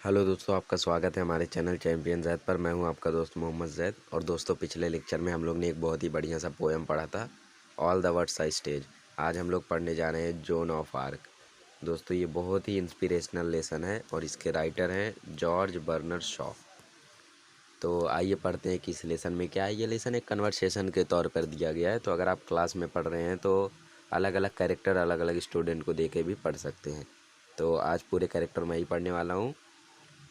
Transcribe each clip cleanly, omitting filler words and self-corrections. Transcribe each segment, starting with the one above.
Hello दोस्तों, आपका स्वागत है हमारे चैनल चैंपियन जैद पर। मैं हूं आपका दोस्त मोहम्मद जैद। और दोस्तों, पिछले लेक्चर में हम लोग ने एक बहुत ही बढ़िया सा पोएम पढ़ा था, all the words I stage. आज हम लोग पढ़ने जा रहे हैं जोन ऑफ आर्क। दोस्तों, ये बहुत ही इंस्पिरेशनल लेसन है और इसके राइटर हैं जॉर्ज बर्नर्ड शॉ। तो आइए पढ़ते हैं कि इस लेसन में क्या है। ये लेसन एक कन्वर्सेशन के तौर पर दिया गया है, तो अगर आप क्लास में पढ़ रहे हैं तो अलग अलग कैरेक्टर अलग अलग स्टूडेंट को दे के भी पढ़ सकते हैं। तो आज पूरे कैरेक्टर मैं ही पढ़ने वाला हूँ।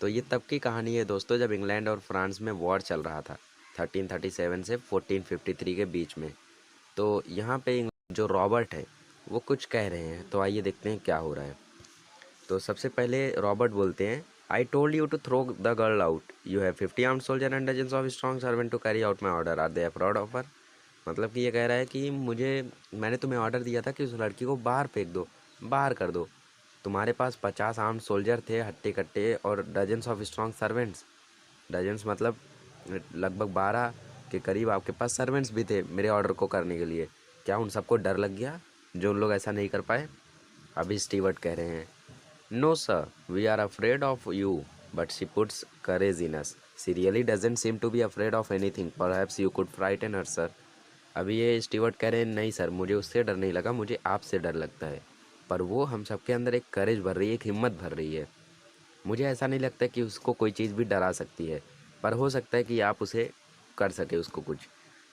तो ये तब की कहानी है दोस्तों, जब इंग्लैंड और फ्रांस में वॉर चल रहा था 1337 से 1453 के बीच में। तो यहाँ पे जो रॉबर्ट है वो कुछ कह रहे हैं, तो आइए देखते हैं क्या हो रहा है। तो सबसे पहले रॉबर्ट बोलते हैं, I told you to throw the girl out, you have 50 armed soldier and dozens of strong servant to carry out my order, are they afraid of her. मतलब कि ये कह रहा है कि मैंने तुम्हें ऑर्डर दिया था कि उस लड़की को बाहर फेंक दो, बाहर कर दो। तुम्हारे पास 50 आर्म्ड सोल्जर थे हट्टे कट्टे, और dozens of strong servants. Dozens मतलब लगभग 12 के करीब आपके पास सर्वेंट्स भी थे मेरे ऑर्डर को करने के लिए। क्या उन सबको डर लग गया जो उन लोग ऐसा नहीं कर पाए? अभी स्टीवर्ट कह रहे हैं, no sir, we are afraid of you, but she puts courage in us, she really doesn't seem to be afraid of anything, perhaps you could frighten her sir. अभी ये स्टीवर्ट कह रहे हैं, नहीं सर, मुझे उससे डर नहीं लगा, मुझे आपसे डर लगता है। पर वो हम सबके अंदर एक करेज भर रही है, एक हिम्मत भर रही है। मुझे ऐसा नहीं लगता कि उसको कोई चीज़ भी डरा सकती है, पर हो सकता है कि आप उसे कर सके उसको कुछ।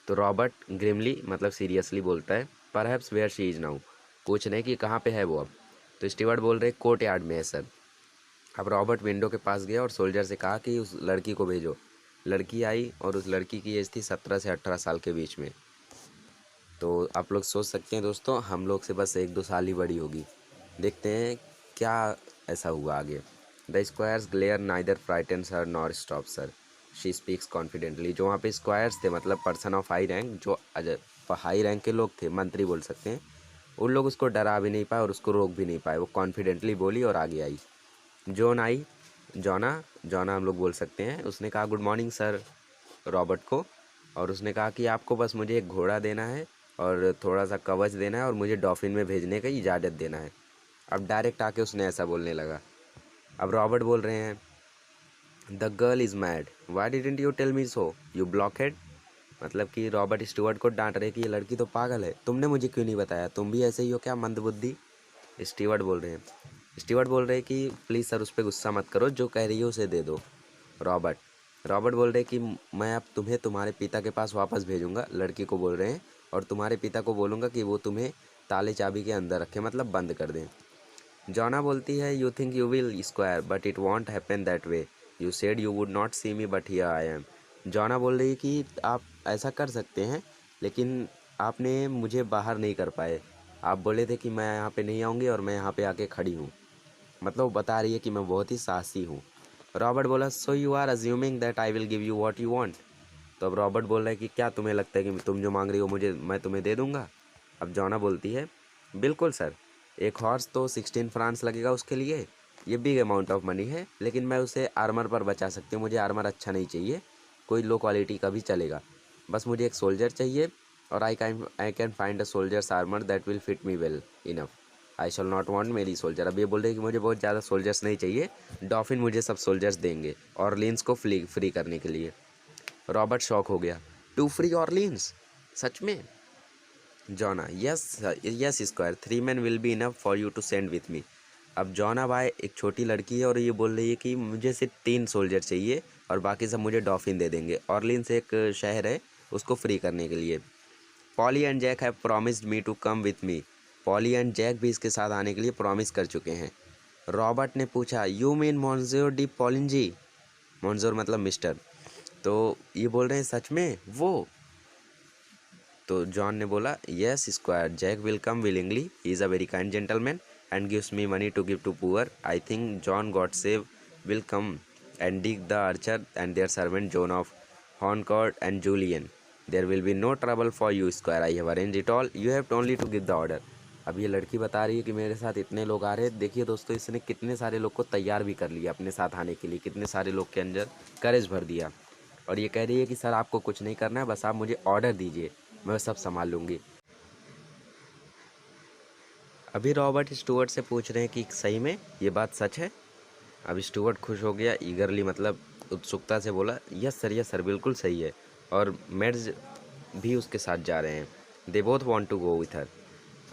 तो रॉबर्ट ग्रिमली मतलब सीरियसली बोलता है, perhaps where she is now, पूछ रहे कि कहाँ पे है वो अब। तो स्टीवर्ट बोल रहे कोर्ट यार्ड में है सर। अब रॉबर्ट विंडो के पास गया और सोल्जर से कहा कि उस लड़की को भेजो। लड़की आई और उस लड़की की एज थी 17 से 18 साल के बीच में। तो आप लोग सोच सकते हैं दोस्तों, हम लोग से बस 1-2 साल ही बड़ी होगी। देखते हैं क्या ऐसा हुआ आगे। The squire's glare neither frightens her nor stop sir, she speaks confidently. जो वहाँ पे स्क्वायर्स थे मतलब पर्सन ऑफ हाई रैंक, जो हाई रैंक के लोग थे, मंत्री बोल सकते हैं, उन लोग उसको डरा भी नहीं पाए और उसको रोक भी नहीं पाए। वो कॉन्फिडेंटली बोली और आगे आई। जॉन आई, जॉना जॉना हम लोग बोल सकते हैं। उसने कहा गुड मॉर्निंग सर रॉबर्ट को, और उसने कहा कि आपको बस मुझे एक घोड़ा देना है और थोड़ा सा कवच देना है और मुझे डॉफिन में भेजने की इजाज़त देना है। अब डायरेक्ट आके उसने ऐसा बोलने लगा। अब रॉबर्ट बोल रहे हैं, the girl is mad, why didn't you tell me so you blockhead. मतलब कि रॉबर्ट स्टुअर्ट को डांट रहे कि ये लड़की तो पागल है, तुमने मुझे क्यों नहीं बताया, तुम भी ऐसे ही हो क्या, मंदबुद्धि। स्टीवर्ट बोल रहे हैं कि प्लीज़ सर, उस पर गुस्सा मत करो, जो कह रही है उसे दे दो। रॉबर्ट रॉबर्ट बोल रहे हैं कि मैं अब तुम्हें तुम्हारे पिता के पास वापस भेजूंगा, लड़की को बोल रहे हैं, और तुम्हारे पिता को बोलूँगा कि वो तुम्हें ताले चाबी के अंदर रखें, मतलब बंद कर दें। जॉना बोलती है, you think you will squire but it won't happen that way, you said you would not see me but here I am. Joan बोल रही है कि आप ऐसा कर सकते हैं, लेकिन आपने मुझे बाहर नहीं कर पाए। आप बोले थे कि मैं यहाँ पे नहीं आऊँगी और मैं यहाँ पे आके खड़ी हूँ। मतलब वो बता रही है कि मैं बहुत ही साहसी हूँ। रॉबर्ट बोला, so you are assuming that I will give you what you want. तो अब रॉबर्ट बोल रहा है कि क्या तुम्हें लगता है कि तुम जो मांग रही हो मुझे, मैं तुम्हें दे दूंगा। अब जॉना बोलती है, बिल्कुल सर, एक हॉर्स तो 16 फ्रांस लगेगा उसके लिए, ये बिग अमाउंट ऑफ मनी है, लेकिन मैं उसे आर्मर पर बचा सकती हूँ। मुझे आर्मर अच्छा नहीं चाहिए, कोई लो क्वालिटी का भी चलेगा, बस मुझे एक सोल्जर चाहिए, और I can find a soldiers armour that will fit me well enough, I shawl not want मेरी सोल्जर। अब ये बोल रहे हैं कि मुझे बहुत ज़्यादा सोल्जर्स नहीं चाहिए, डॉफिन मुझे सब सोल्जर्स देंगे ऑर्लिन्स को फ्री करने के लिए। रॉबर्ट शॉक हो गया, टू फ्री ऑर्लिन्स, सच में? Joan, yes yes squire, 3 men will be enough for you to send with me. अब जॉना बाय एक छोटी लड़की है और ये बोल रही है कि मुझे सिर्फ 3 सोल्जर चाहिए और बाकी सब मुझे डॉफिन दे देंगे, ऑर्लिन्स एक शहर है, उसको फ्री करने के लिए। Polly and Jack have promised me to come with me, Polly and Jack भी इसके साथ आने के लिए प्रॉमिस कर चुके हैं। रॉबर्ट ने पूछा, यू मीन मॉन्जोर डी पॉलिंजी, मॉन्जोर मतलब मिस्टर। तो ये बोल रहे हैं, सच में वो? तो जॉन ने बोला, yes squire, Jack will come willingly, he is a very kind gentleman and gives me money to give to poor, I think John Godsave will come and Dick the archer and their servant John of Honecourt and Julian, there will be no trouble for you squire, I have arrange it all, you have only to give the order. अब ये लड़की बता रही है कि मेरे साथ इतने लोग आ रहे हैं। देखिए दोस्तों, इसने कितने सारे लोग को तैयार भी कर लिया अपने साथ आने के लिए, कितने सारे लोग के अंदर करेज भर दिया। और ये कह रही है कि सर आपको कुछ नहीं करना है, बस आप मुझे ऑर्डर दीजिए, मैं सब संभाल लूँगी। अभी रॉबर्ट स्टुअर्ट से पूछ रहे हैं कि सही में ये बात सच है? अब स्टुअर्ट खुश हो गया, ईगरली मतलब उत्सुकता से बोला, यस सर बिल्कुल सही है। और मेड्स भी उसके साथ जा रहे हैं। They both want to go with her.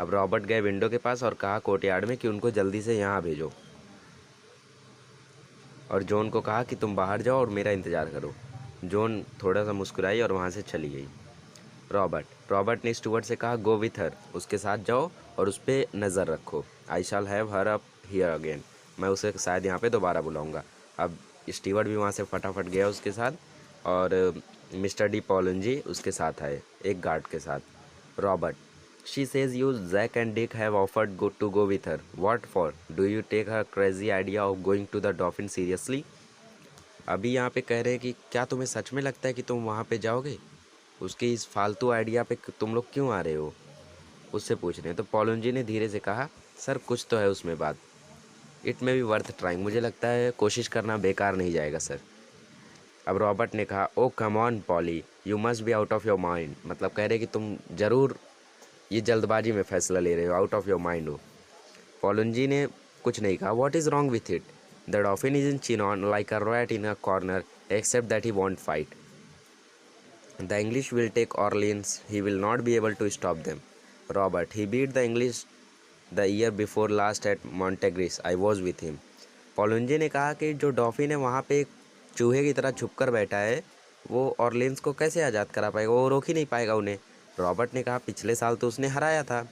अब रॉबर्ट गए विंडो के पास और कहा कोर्टयार्ड में कि उनको जल्दी से यहाँ भेजो, और जॉन को कहा कि तुम बाहर जाओ और मेरा इंतज़ार करो। जॉन थोड़ा सा मुस्कुराई और वहाँ से चली गई। रॉबर्ट ने स्टुअर्ट से कहा गो विथ हर, उसके साथ जाओ और उस पर नज़र रखो। I shall have her up here again, मैं उसे शायद यहाँ पे दोबारा बुलाऊंगा। अब स्टीवर्ट भी वहाँ से फटाफट गया उसके साथ, और मिस्टर डी पॉलंजी उसके साथ आए एक गार्ड के साथ। Robert, she says you Jack and Dick have offered to go with her, what for, do you take her crazy idea of going to the Dauphin seriously. अभी यहाँ पे कह रहे हैं कि क्या तुम्हें सच में लगता है कि तुम वहाँ पे जाओगे, उसके इस फालतू आइडिया पे तुम लोग क्यों आ रहे हो, उससे पूछ रहे हैं। तो पॉलंजी ने धीरे से कहा, सर कुछ तो है उसमें बात, it may be worth trying, मुझे लगता है कोशिश करना बेकार नहीं जाएगा सर। अब रॉबर्ट ने कहा, oh come on Polly, you must be out of your mind, मतलब कह रहे कि तुम ज़रूर ये जल्दबाजी में फ़ैसला ले रहे हो, आउट ऑफ योर माइंड हो। पॉलंजी ने कुछ नहीं कहा। What is wrong with it, the Dauphin is in Chinon like a rat in a corner except that he won't fight. The English will take Orleans, he will not be able to stop them. Robert, he beat the English the year before last at Montegris, I was with him. पॉलंजी ने कहा कि जो डॉफिन है वहाँ पे एक चूहे की तरह छुप कर बैठा है, वो ऑर्लिन्स को कैसे आज़ाद करा पाएगा, वो रोक ही नहीं पाएगा उन्हें। रॉबर्ट ने कहा पिछले साल तो उसने हराया था,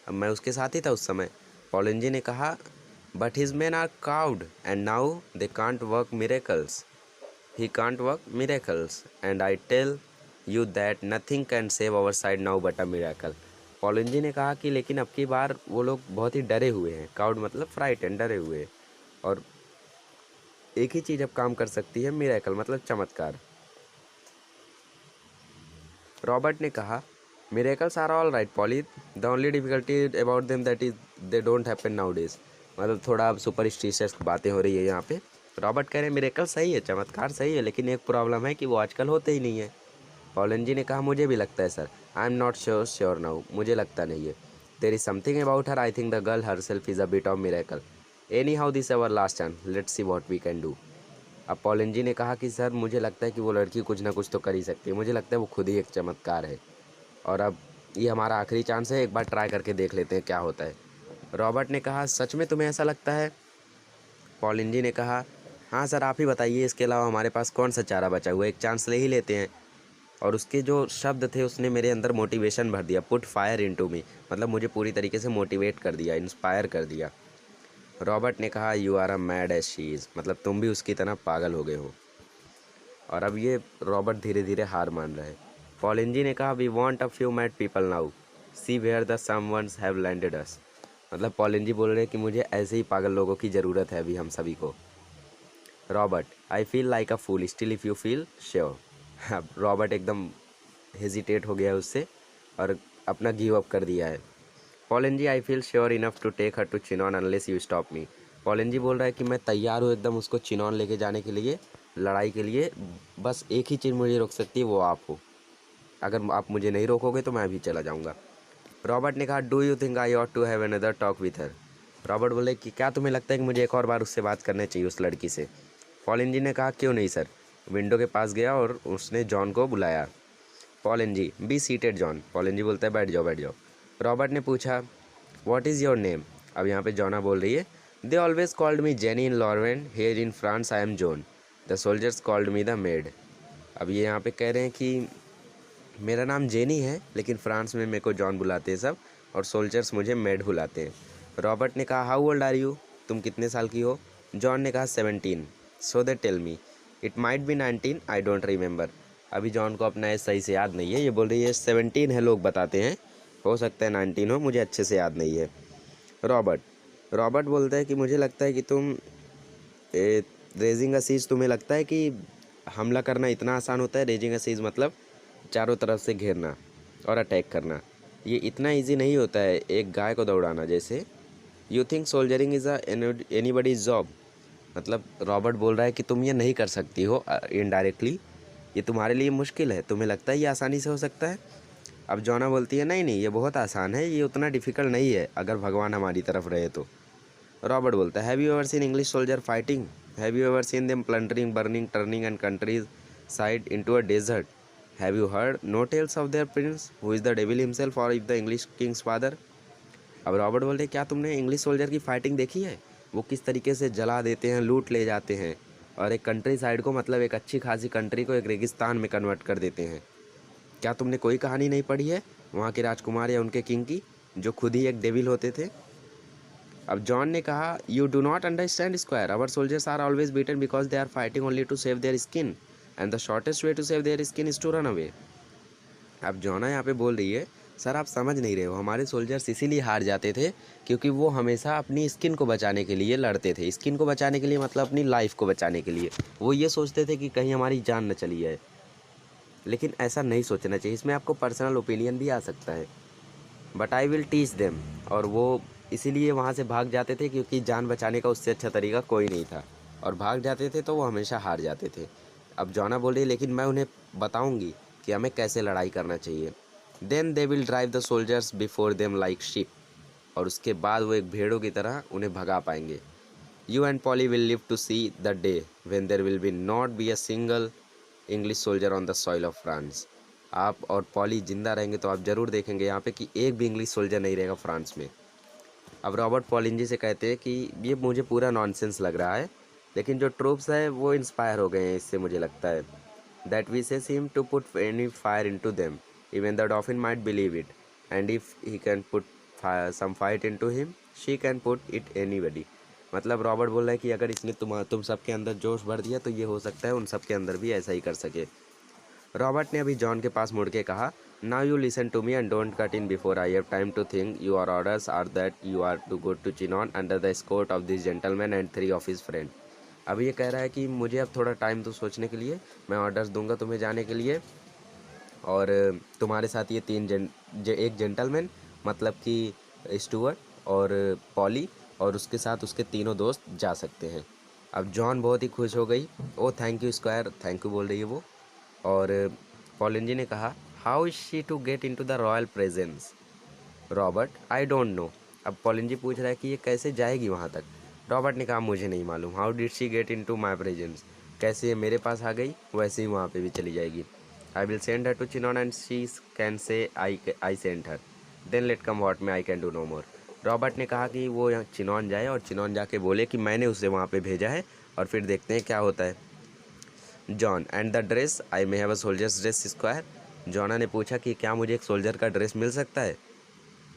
अब मैं उसके साथ ही था उस समय। पॉलंजी ने कहा but his men are cowed and now they can't work miracles, he can't work miracles and I tell you that nothing can save our side now but a miracle। पॉलंजी ने कहा कि लेकिन अब की बार वो लोग बहुत ही डरे हुए हैं, काउड मतलब फ्राइटन, डरे हुए हैं, और एक ही चीज़ अब काम कर सकती है, मिरेकल मतलब चमत्कार। रॉबर्ट ने कहा miracles are all right Polly, the only difficulty about them that is they don't happen nowadays, मतलब थोड़ा अब सुपरस्टिशियस बातें हो रही है यहाँ पे। रॉबर्ट कह रहे हैं मिरेकल सही है, चमत्कार सही है, लेकिन एक प्रॉब्लम है कि वो आजकल होते ही नहीं है। पॉलंजी ने कहा मुझे भी लगता है sir, I am not sure now, मुझे लगता नहीं है। There is something about her, I think the girl herself is a bit of miracle, anyhow this our last chance, let's see what we can do. अब Poulengey ने कहा कि sir मुझे लगता है कि वो लड़की कुछ ना कुछ तो कर ही सकती है, मुझे लगता है वो खुद ही एक चमत्कार है, और अब ये हमारा आखिरी चांस है, एक बार ट्राई करके देख लेते हैं क्या होता है। रॉबर्ट ने कहा सच में तुम्हें ऐसा लगता है। पॉलंजी ने कहा हाँ सर आप ही बताइए, इसके अलावा हमारे पास कौन सा चारा बचा हुआ है, एक चांस ले ही लेते हैं। और उसके जो शब्द थे उसने मेरे अंदर मोटिवेशन भर दिया, पुट फायर इनटू मी, मतलब मुझे पूरी तरीके से मोटिवेट कर दिया, इंस्पायर कर दिया। रॉबर्ट ने कहा you are a mad as she is, मतलब तुम भी उसकी तरह पागल हो गए हो। और अब ये रॉबर्ट धीरे धीरे हार मान रहे हैं। पॉलंजी ने कहा we want a few mad people now, see where the sane ones have landed us, मतलब पॉलंजी बोल रहे हैं कि मुझे ऐसे ही पागल लोगों की ज़रूरत है अभी हम सभी को। Robert, I feel like a fool still if you feel sure. अब रॉबर्ट एकदम हेजिटेट हो गया उससे और अपना गिव अप कर दिया है। Poulengey, I feel sure enough to take her to Chinon unless you stop me. Poulengey बोल रहा है कि मैं तैयार हूँ एकदम उसको चिनॉन लेके जाने के लिए, लड़ाई के लिए, बस एक ही चीज़ मुझे रोक सकती है, वो आप हो, अगर आप मुझे नहीं रोकोगे तो मैं भी चला जाऊँगा। रॉबर्ट ने कहा do you think I ought to have another talk with her. Robert बोले कि क्या तुम्हें लगता है कि मुझे एक और बार उससे बात करनी चाहिए, उस लड़की से। पॉलंजी ने कहा क्यों नहीं सर। विंडो के पास गया और उसने जॉन को बुलाया। पॉलंजी, बी सीटेड जॉन। पॉलंजी बोलता है बैठ जाओ बैठ जाओ। रॉबर्ट ने पूछा व्हाट इज़ योर नेम। अब यहाँ पे जॉना बोल रही है they always called me jenny in Laurent, here in France I am John, the soldiers called me the made. अब ये यहाँ पे कह रहे हैं कि मेरा नाम जेनी है, लेकिन फ्रांस में मेरे को जॉन बुलाते हैं सब, और सोल्जर्स मुझे मेड बुलाते हैं। रॉबर्ट ने कहा हाउ ओल्ड आर यू, तुम कितने साल की हो। जॉन ने कहा 17, so they tell me, it might be 19, I don't remember. अभी जॉन को अपना एज सही से याद नहीं है, ये बोल रही है 17 है, लोग बताते हैं, हो सकता है 19 हो, मुझे अच्छे से याद नहीं है। रॉबर्ट बोलता है कि मुझे लगता है कि तुम रेजिंग अ सीज, तुम्हें लगता है कि हमला करना इतना आसान होता है। रेजिंग अ सीज मतलब चारों तरफ से घेरना और अटैक करना, ये इतना इजी नहीं होता है एक गाय को दौड़ाना जैसे। You think soldiering is anybody's job, मतलब रॉबर्ट बोल रहा है कि तुम ये नहीं कर सकती हो इनडायरेक्टली, ये तुम्हारे लिए मुश्किल है, तुम्हें लगता है ये आसानी से हो सकता है। अब जॉना बोलती है नहीं नहीं ये बहुत आसान है, ये उतना डिफ़िकल्ट नहीं है अगर भगवान हमारी तरफ रहे तो। रॉबर्ट बोलता है, have you ever seen English soldier fighting? Have you ever seen them plundering, burning, turning and countryside into a desert? Have you heard no tales of their prince who is the devil himself or if the English king's father? अब Robert बोल रहे, क्या तुमने English soldier की fighting देखी है? वो किस तरीके से जला देते हैं, लूट ले जाते हैं, और एक कंट्री साइड को, मतलब एक अच्छी खासी कंट्री को, एक रेगिस्तान में कन्वर्ट कर देते हैं। क्या तुमने कोई कहानी नहीं पढ़ी है वहाँ के राजकुमार या उनके किंग की, जो खुद ही एक डेविल होते थे? अब जॉन ने कहा, you do not understand squire, our soldiers are always beaten because they are fighting only to save their skin and the shortest way to save their skin is to run away. अब जॉना यहाँ पे बोल रही है, sir आप समझ नहीं रहे हो, हमारे सोल्जर्स इसीलिए हार जाते थे क्योंकि वो हमेशा अपनी स्किन को बचाने के लिए लड़ते थे। स्किन को बचाने के लिए मतलब अपनी लाइफ को बचाने के लिए। वो ये सोचते थे कि कहीं हमारी जान न चली जाए, लेकिन ऐसा नहीं सोचना चाहिए। इसमें आपको पर्सनल ओपिनियन भी आ सकता है, but I will teach them. और वो इसीलिए वहाँ से भाग जाते थे क्योंकि जान बचाने का उससे अच्छा तरीका कोई नहीं था, और भाग जाते थे तो वो हमेशा हार जाते थे। अब जॉना बोल रही है, लेकिन मैं उन्हें बताऊंगी कि हमें कैसे लड़ाई करना चाहिए। Then they will drive the soldiers before them like sheep, और उसके बाद वो एक भेड़ों की तरह उन्हें भगा पाएंगे। You and Polly will live to see the day when there will be not be a single English soldier on the soil of France. आप और पॉली जिंदा रहेंगे तो आप ज़रूर देखेंगे यहाँ पे कि एक भी इंग्लिश सोल्जर नहीं रहेगा फ्रांस में। अब रॉबर्ट पॉलिंजी से कहते हैं कि ये मुझे पूरा नॉनसेंस लग रहा है, लेकिन जो ट्रूप्स है वो इंस्पायर हो गए हैं इससे, मुझे लगता है। That we say seem to put any fire into them, even the Dauphin might believe it, and if he can put some fight into him she can put it anybody. मतलब Robert बोल रहा है कि अगर इसने तुम सबके अंदर जोश भर दिया तो ये हो सकता है उन सब के अंदर भी ऐसा ही कर सके। रॉबर्ट ने अभी जॉन के पास मुड़ के कहा, now you listen to me and don't cut in before I have time to think. Your orders are that you are to go to Chinon under the escort of this gentleman and 3 of his friend. अब ये कह रहा है कि मुझे अब थोड़ा time तो सोचने के लिए, मैं ऑर्डर्स दूंगा तुम्हें जाने के लिए, और तुम्हारे साथ ये एक जेंटलमैन मतलब कि स्टुअर्ट और पॉली और उसके साथ उसके तीनों दोस्त जा सकते हैं। अब जॉन बहुत ही खुश हो गई। Oh thank you squire, thank you बोल रही है वो। और पॉलिंजी ने कहा, how is she to get in to the royal presence? Robert, I don't know. अब पॉलिंजी पूछ रहा है कि ये कैसे जाएगी वहाँ तक। रॉबर्ट ने कहा, मुझे नहीं मालूम। How did she get in to my presence? कैसे ये मेरे पास आ गई, वैसे ही वहाँ पे भी चली जाएगी। I will send her to Chinon and she can say I send her, then let come what may I can do no more. Robert ने कहा कि वो चिनॉन जाए और चिनॉन जाके बोले कि मैंने उसे वहाँ पे भेजा है, और फिर देखते हैं क्या होता है। John, and the dress, I may have a soldier's dress squire? Joan ने पूछा कि क्या मुझे एक सोल्जर का ड्रेस मिल सकता है?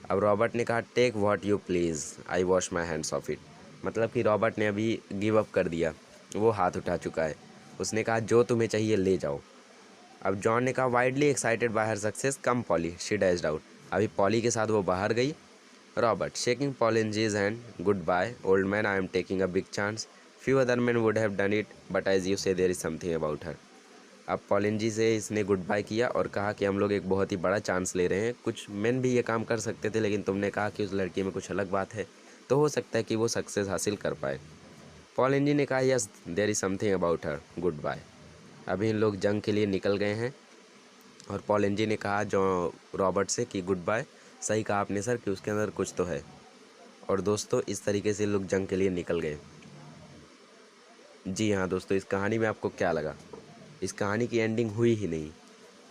अब रॉबर्ट ने कहा, take what you please, I wash my hands of it. मतलब कि रॉबर्ट ने अभी गिव अप कर दिया, वो हाथ उठा चुका है। उसने कहा, जो तुम्हें चाहिए ले जाओ। अब जॉन ने कहा, widely excited by her success, come Polly, she dashed out. अभी पॉली के साथ वो बाहर गई। Robert, shaking Poulengey's hand, goodbye old man, I am taking a big chance, few other man would have done it but as you say there is something about her. अब Poulengey से इसने good bye किया और कहा कि हम लोग एक बहुत ही बड़ा चांस ले रहे हैं। कुछ मेन भी ये काम कर सकते थे, लेकिन तुमने कहा कि उस लड़की में कुछ अलग बात है, तो हो सकता है कि वो सक्सेस हासिल कर पाए। पॉलिंजी ने कहा, yes there is something about her, goodbye. अभी इन लोग जंग के लिए निकल गए हैं, और पॉलिंजी ने कहा जो रॉबर्ट से कि गुड बाय। सही कहा आपने सर कि उसके अंदर कुछ तो है। और दोस्तों, इस तरीके से लोग जंग के लिए निकल गए। जी हाँ दोस्तों, इस कहानी में आपको क्या लगा? इस कहानी की एंडिंग हुई ही नहीं।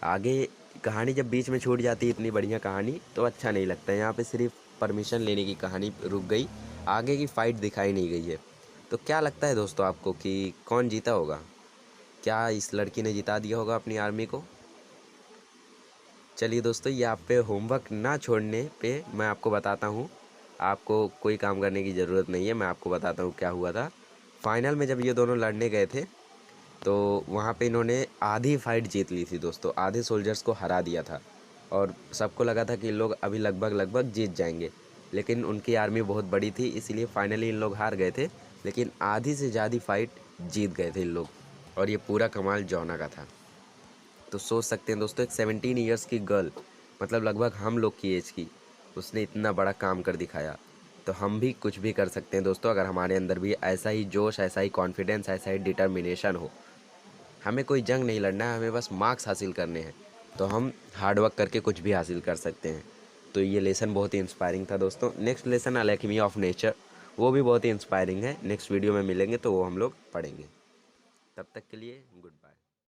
आगे कहानी जब बीच में छूट जाती है, इतनी बढ़िया कहानी, तो अच्छा नहीं लगता है। यहाँ पे सिर्फ परमिशन लेने की कहानी रुक गई, आगे की फ़ाइट दिखाई नहीं गई है। तो क्या लगता है दोस्तों आपको कि कौन जीता होगा? क्या इस लड़की ने जिता दिया होगा अपनी आर्मी को? चलिए दोस्तों, ये आप पे होमवर्क ना छोड़ने पे मैं आपको बताता हूँ। आपको कोई काम करने की ज़रूरत नहीं है, मैं आपको बताता हूँ क्या हुआ था। फाइनल में जब ये दोनों लड़ने गए थे, तो वहाँ पे इन्होंने आधी फाइट जीत ली थी दोस्तों, आधे सोल्जर्स को हरा दिया था, और सबको लगा था कि इन लोग अभी लगभग जीत जाएंगे। लेकिन उनकी आर्मी बहुत बड़ी थी, इसीलिए फाइनली इन लोग हार गए थे, लेकिन आधी से ज़्यादा फाइट जीत गए थे इन लोग, और ये पूरा कमाल जॉना का था। तो सोच सकते हैं दोस्तों, एक 17 ईयर्स की गर्ल, मतलब लगभग हम लोग की एज की, उसने इतना बड़ा काम कर दिखाया। तो हम भी कुछ भी कर सकते हैं दोस्तों, अगर हमारे अंदर भी ऐसा ही जोश, ऐसा ही कॉन्फिडेंस, ऐसा ही डिटर्मिनेशन हो। हमें कोई जंग नहीं लड़ना है, हमें बस मार्क्स हासिल करने हैं, तो हम हार्ड वर्क करके कुछ भी हासिल कर सकते हैं। तो ये लेसन बहुत ही इंस्पायरिंग था दोस्तों। Next lesson, alchemy of nature. वो भी बहुत ही इंस्पायरिंग है। नेक्स्ट वीडियो में मिलेंगे तो वो हम लोग पढ़ेंगे। तब तक के लिए गुड बाय।